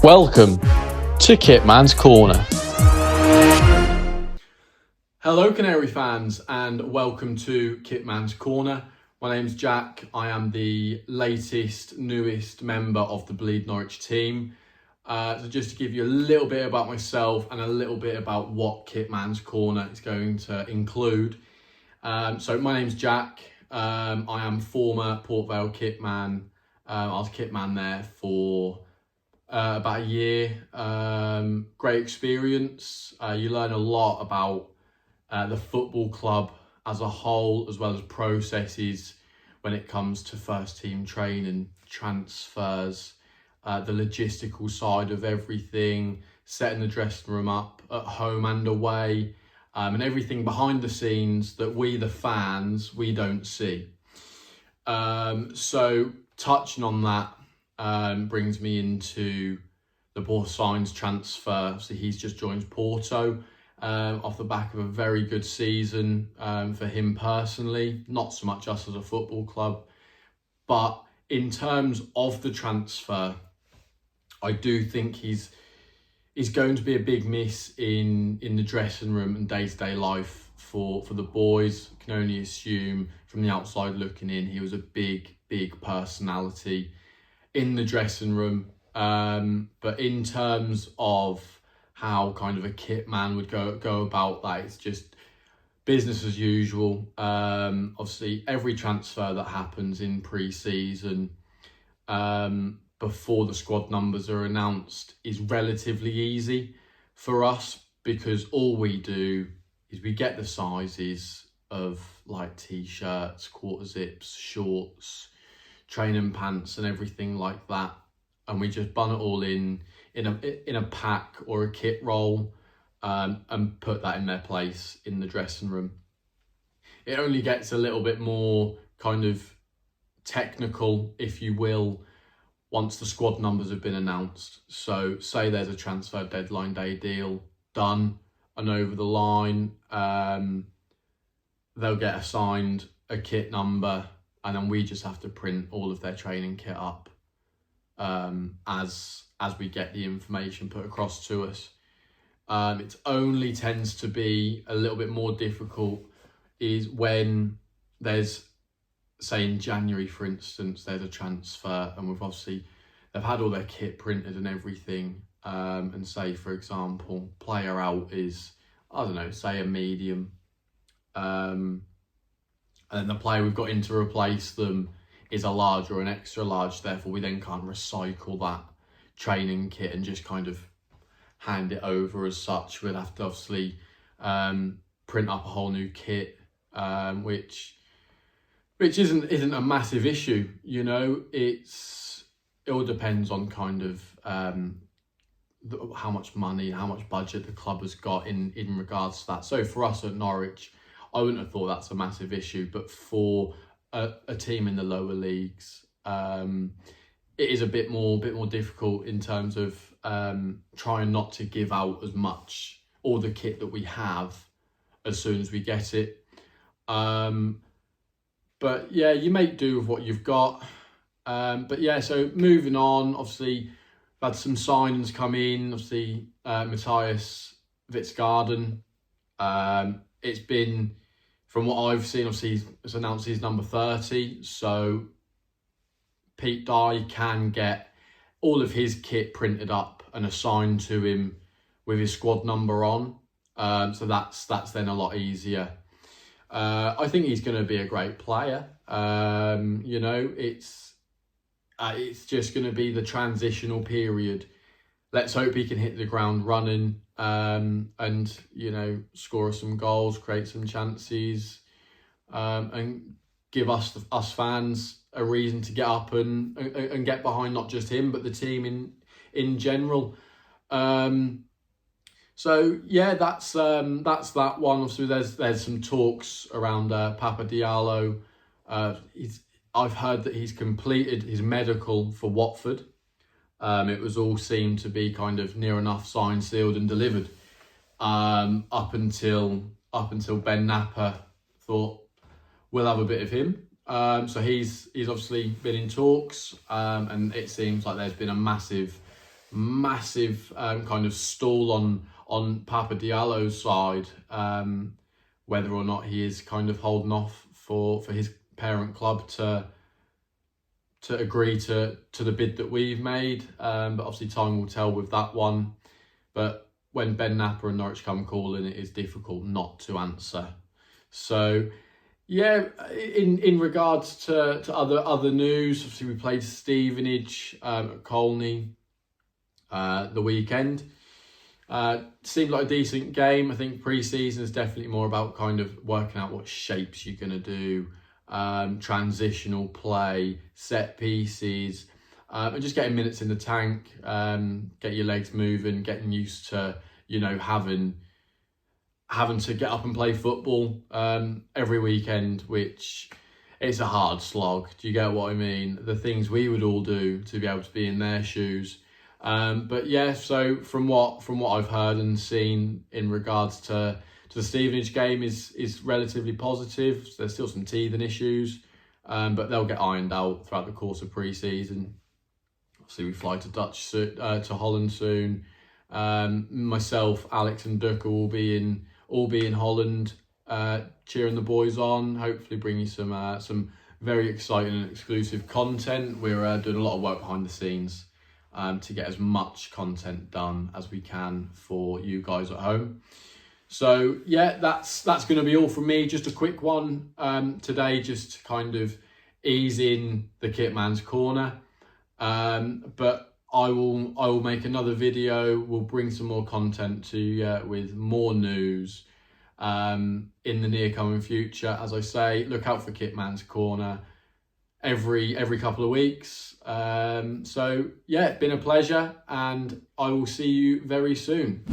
Welcome to Kitman's Corner. Hello Canary fans and welcome to Kitman's Corner. My name's Jack. I am the newest member of the Bleed Norwich team. So just to give you a little bit about myself and a little bit about what Kitman's Corner is going to include. So my name's Jack. I am former Port Vale kitman. I was kitman there for about a year. Great experience. You learn a lot about the football club as a whole, as well as processes when it comes to first team training, transfers, the logistical side of everything, setting the dressing room up at home and away, and everything behind the scenes that we, the fans, we don't see. So touching on that brings me into the Borsign's transfer. So he's just joined Porto off the back of a very good season for him personally, not so much us as a football club. But in terms of the transfer, I do think he's going to be a big miss in the dressing room and day-to-day life for the boys. I can only assume from the outside looking in, he was a big personality in the dressing room. But in terms of how kind of a kit man would go about that, it's just business as usual. Obviously, every transfer that happens in pre-season before the squad numbers are announced is relatively easy for us, because all we do is we get the sizes of like t-shirts, quarter zips, shorts, training pants and everything like that, and we just bun it all in a pack or a kit roll and put that in their place in the dressing room. It only gets a little bit more kind of technical, if you will, once the squad numbers have been announced. So say there's a transfer deadline day deal done and over the line, they'll get assigned a kit number, and then we just have to print all of their training kit up as we get the information put across to us. It only tends to be a little bit more difficult is when there's, say in January for instance, there's a transfer and they've had all their kit printed and everything, and say for example player out is, I don't know, say a medium, and then the player we've got in to replace them is a large or an extra large, therefore we then can't recycle that training kit and just kind of hand it over as such. We'll have to obviously print up a whole new kit, which isn't a massive issue, you know. It all depends on kind of how much money, how much budget the club has got in regards to that. So for us at Norwich, I wouldn't have thought that's a massive issue, but for a team in the lower leagues, it is a bit more difficult in terms of trying not to give out as much, all the kit that we have, as soon as we get it. But yeah, you make do with what you've got. But yeah, so moving on, obviously we've had some signings come in. Obviously Matthias Witzgarden, it's been, from what I've seen, obviously it's announced he's number 30, so Pete Dye can get all of his kit printed up and assigned to him with his squad number on, so that's then a lot easier. I think he's going to be a great player. You know, it's just going to be the transitional period. Let's hope he can hit the ground running, and you know, score some goals, create some chances, and give us fans a reason to get up and get behind not just him but the team in general. So yeah, that's that one. Obviously, there's some talks around Papa Diallo. I've heard that he's completed his medical for Watford. It was all seemed to be kind of near enough signed, sealed, and delivered. Up until Ben Napper thought we'll have a bit of him. So he's obviously been in talks, and it seems like there's been a massive massive kind of stall on Papa Diallo's side, whether or not he is kind of holding off for his parent club to agree to the bid that we've made. But obviously time will tell with that one. But when Ben Napper and Norwich come calling, it is difficult not to answer. So yeah, in regards to other news, obviously we played Stevenage at Colney the weekend. Seemed like a decent game. I think pre-season is definitely more about kind of working out what shapes you're going to do, transitional play, set pieces, and just getting minutes in the tank, get your legs moving, getting used to, you know, having to get up and play football every weekend, which it's a hard slog. Do you get what I mean? The things we would all do to be able to be in their shoes. But yeah, so from what I've heard and seen in regards to the Stevenage game is relatively positive. There's still some teething issues, but they'll get ironed out throughout the course of pre-season. Obviously, we fly to Holland soon. Myself, Alex, and Ducker will be in Holland, cheering the boys on. Hopefully, bring you some very exciting and exclusive content. We're doing a lot of work behind the scenes to get as much content done as we can for you guys at home. So yeah, that's going to be all from me. Just a quick one today, just to kind of ease in the Kitman's Corner. But I will make another video. We'll bring some more content to you with more news in the near coming future. As I say, look out for Kitman's Corner every couple of weeks. So yeah, it's been a pleasure, and I will see you very soon.